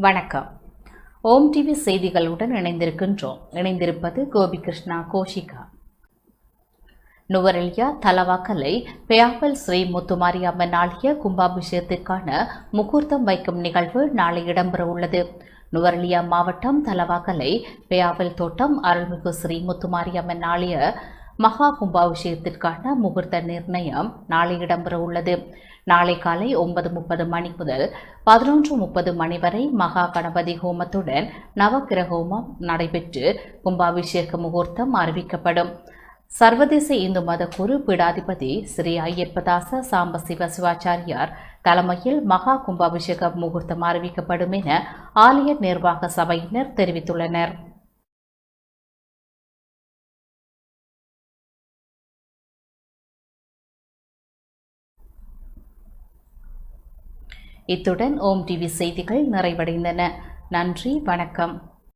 வணக்கம். ஓம் டிவி செய்திகளுடன் இணைந்திருப்பது கோபிகிருஷ்ணா கோஷிகா. நுவரெலியா தலவாக்கலை பெயாவல் ஸ்ரீ முத்துமாரியம்மன் ஆலய கும்பாபிஷேகத்திற்கான முகூர்த்தம் வைக்கும் நிகழ்வு நாளை இடம்பெறவுள்ளது. நுவரெலியா மாவட்டம் தலவாக்கலை பெயாவல் தோட்டம் அருள்மிகு ஸ்ரீ முத்துமாரியம்மன் ஆலய மகா கும்பாபிஷேகத்திற்கான முகூர்த்த நிர்ணயம் நாளை இடம்பெறவுள்ளது. நாளை காலை 9:30 மணி முதல் 11:30 மணி வரை மகா கணபதி ஹோமத்துடன் நவக்கிரக ஹோமம் நடைபெற்று கும்பாபிஷேக முகூர்த்தம் அறிவிக்கப்படும். சர்வதேச இந்து மத குரு பீடாதிபதி ஸ்ரீ ஐயப்பதாச சாம்பசிவ சிவாச்சாரியார் தலைமையில் மகா கும்பாபிஷேக முகூர்த்தம் அறிவிக்கப்படும் என ஆலய நிர்வாக சபையினர் தெரிவித்துள்ளனர். இத்துடன் ஓம் டிவி செய்திகள் நிறைவடைந்தன. நன்றி, வணக்கம்.